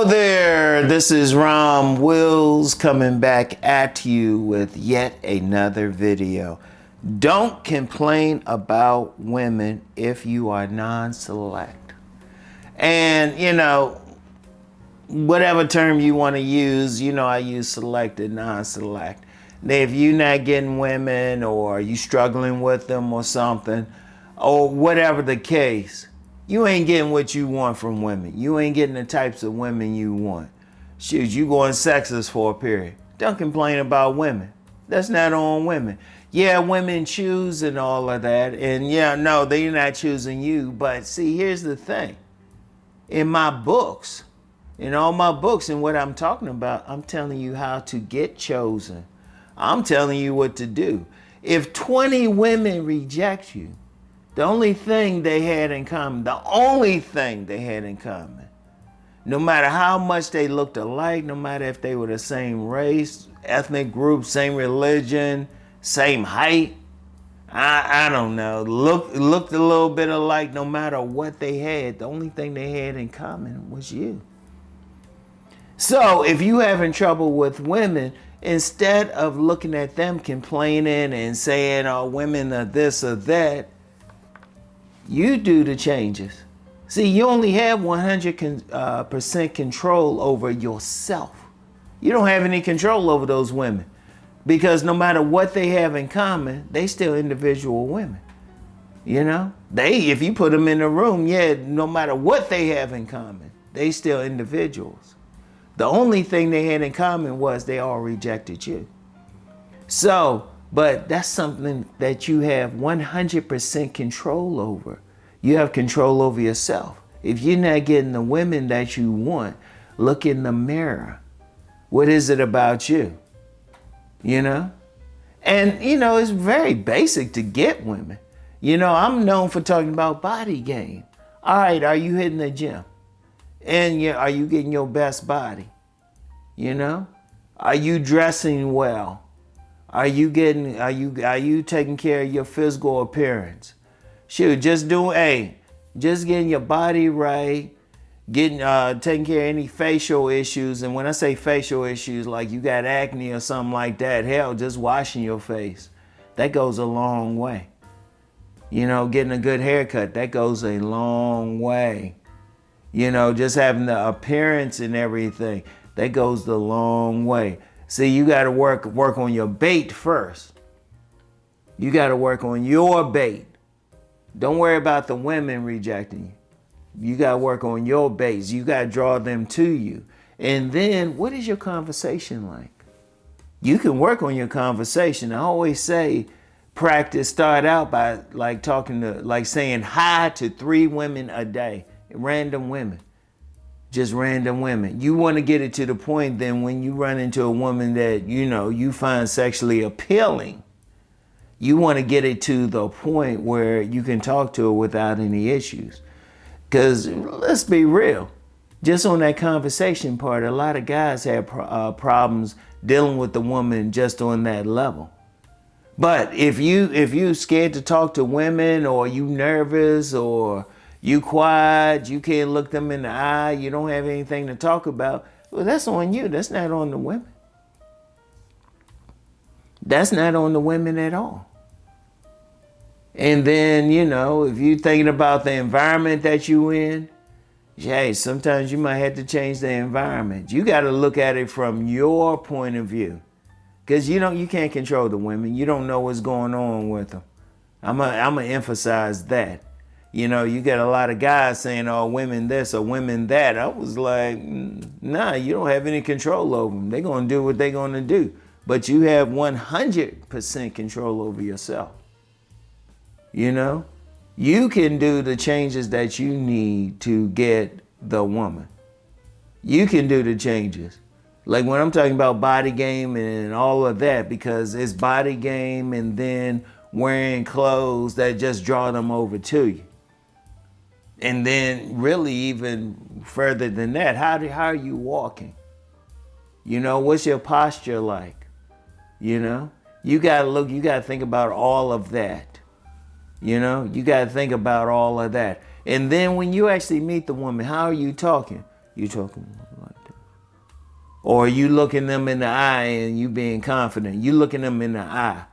Hello there, this is Rom Wills coming back at you with yet another video. Don't complain about women if you are non-select. And whatever term you want to use, I use select and non-select. If you're not getting women or you struggling with them or something, or whatever the case, you ain't getting what you want from women. You ain't getting the types of women you want. Shoot, you going sexist for a period. Don't complain about women. That's not on women. Yeah, women choose and all of that. And yeah, no, they're not choosing you. But see, here's the thing. In my books, in all my books and what I'm talking about, I'm telling you how to get chosen. I'm telling you what to do. If 20 women reject you, the only thing they had in common, no matter how much they looked alike, no matter if they were the same race, ethnic group, same religion, same height, I don't know, looked a little bit alike, no matter what they had, the only thing they had in common was you. So if you having trouble with women, instead of looking at them complaining and saying, oh, women are this or that, you do the changes. See, you only have 100% control over yourself. You don't have any control over those women because no matter what they have in common, they still individual women. If you put them in a room, no matter what they have in common, they still individuals. The only thing they had in common was they all rejected you. But that's something that you have 100% control over. You have control over yourself. If you're not getting the women that you want, look in the mirror. What is it about you? And, it's very basic to get women. I'm known for talking about body game. All right, are you hitting the gym? And are you getting your best body? Are you dressing well? Are you taking care of your physical appearance? Shoot, just getting your body right, taking care of any facial issues. And when I say facial issues, like you got acne or something like that, hell, just washing your face, that goes a long way. Getting a good haircut, that goes a long way. Just having the appearance and everything, that goes the long way. See, you got to work on your bait first. You got to work on your bait. Don't worry about the women rejecting you. You got to work on your baits. You got to draw them to you. And then, what is your conversation like? You can work on your conversation. I always say, start out by saying hi to 3 women a day. Random women. Just random women. You want to get it to the point then when you run into a woman that you find sexually appealing, you want to get it to the point where you can talk to her without any issues. Because let's be real, just on that conversation part, a lot of guys have problems dealing with the woman just on that level. But if you scared to talk to women, or you nervous, or you quiet, you can't look them in the eye, you don't have anything to talk about, well, that's on you. That's not on the women. That's not on the women at all. And then, if you're thinking about the environment that you're in, hey, sometimes you might have to change the environment. You got to look at it from your point of view. Because you can't control the women. You don't know what's going on with them. I'm going to emphasize that. You got a lot of guys saying, oh, women this or women that. I was like, nah, you don't have any control over them. They're going to do what they're going to do. But you have 100% control over yourself. You can do the changes that you need to get the woman. You can do the changes. Like when I'm talking about body game and all of that, because it's body game and then wearing clothes that just draw them over to you. And then really even further than that, how are you walking? What's your posture like? You got to think about all of that. You got to think about all of that. And then when you actually meet the woman, how are you talking? You talking like Or you looking them in the eye and you being confident. You looking them in the eye.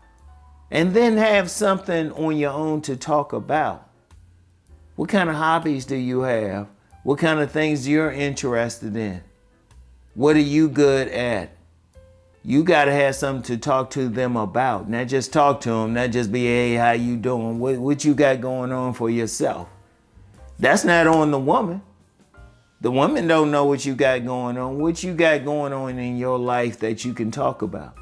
And then have something on your own to talk about. What kind of hobbies do you have? What kind of things you're interested in? What are you good at? You got to have something to talk to them about. Not just talk to them, not just be, hey, how you doing? What you got going on for yourself? That's not on the woman. The woman don't know what you got going on. What you got going on in your life that you can talk about.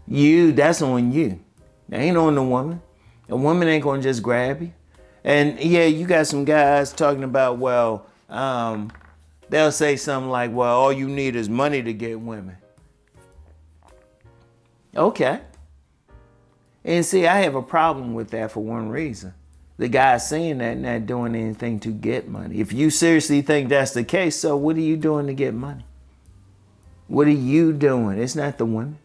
That's on you. That ain't on the woman. A woman ain't gonna just grab you. And yeah, you got some guys talking about, well, they'll say something like, well, all you need is money to get women. Okay. And see, I have a problem with that for one reason. The guy's saying that, not doing anything to get money. If you seriously think that's the case, so what are you doing to get money? What are you doing? It's not the women.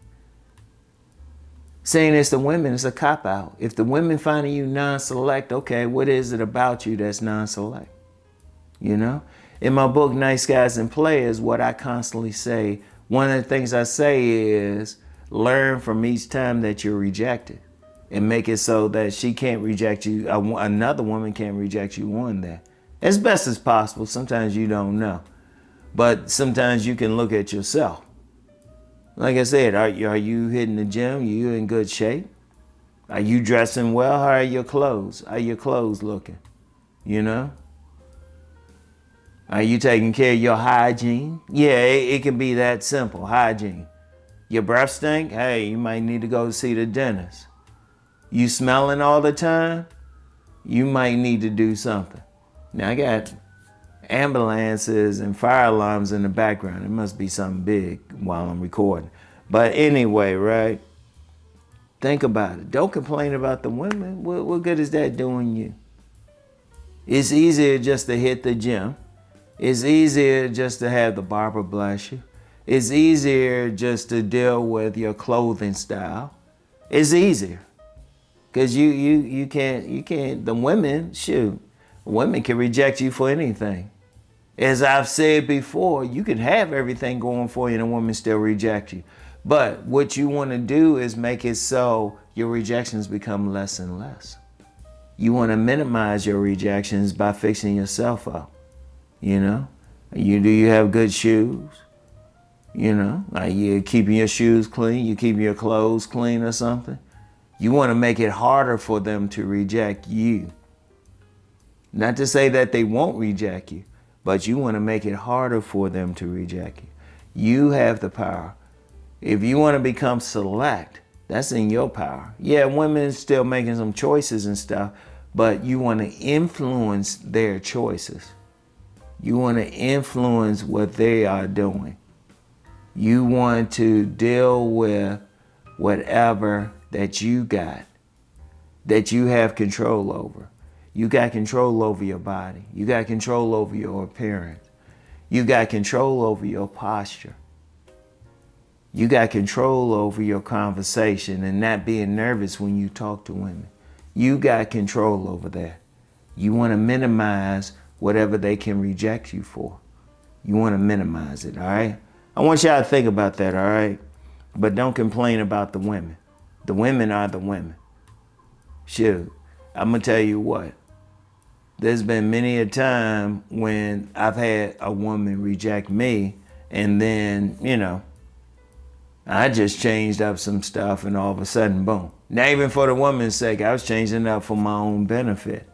Saying it's the women is a cop-out. If the women finding you non-select, okay, what is it about you that's non-select? You know? In my book, Nice Guys and Players, what I constantly say, one of the things I say is learn from each time that you're rejected and make it so that she can't reject you, another woman can't reject you on that. As best as possible. Sometimes you don't know. But sometimes you can look at yourself. Like I said, are you hitting the gym? Are you in good shape? Are you dressing well? How are your clothes? How are your clothes looking? You know? Are you taking care of your hygiene? Yeah, it can be that simple, hygiene. Your breath stink? Hey, you might need to go see the dentist. You smelling all the time? You might need to do something. Now I got ambulances and fire alarms in the background. It must be something big while I'm recording. But anyway, right? Think about it. Don't complain about the women. What good is that doing you? It's easier just to hit the gym. It's easier just to have the barber bless you. It's easier just to deal with your clothing style. It's easier. Because you can't, the women, shoot, women can reject you for anything. As I've said before, you can have everything going for you and a woman still reject you. But what you want to do is make it so your rejections become less and less. You want to minimize your rejections by fixing yourself up. You know? Do you have good shoes? You know? Are you keeping your shoes clean? You keeping your clothes clean or something? You want to make it harder for them to reject you. Not to say that they won't reject you, but you want to make it harder for them to reject you. You have the power. If you want to become select, that's in your power. Yeah, women still making some choices and stuff, but you want to influence their choices. You want to influence what they are doing. You want to deal with whatever that you got, that you have control over. You got control over your body. You got control over your appearance. You got control over your posture. You got control over your conversation and not being nervous when you talk to women. You got control over that. You want to minimize whatever they can reject you for. You want to minimize it, all right? I want y'all to think about that, all right? But don't complain about the women. The women are the women. Shoot, I'm going to tell you what. There's been many a time when I've had a woman reject me and then, you know, I just changed up some stuff and all of a sudden, boom. Not even for the woman's sake, I was changing up for my own benefit.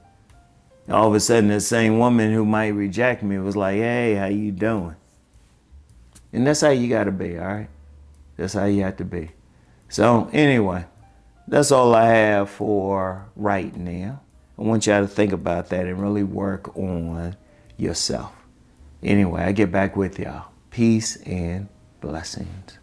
All of a sudden, the same woman who might reject me was like, hey, how you doing? And that's how you gotta be, all right? That's how you have to be. So anyway, that's all I have for right now. I want y'all to think about that and really work on yourself. Anyway, I get back with y'all. Peace and blessings.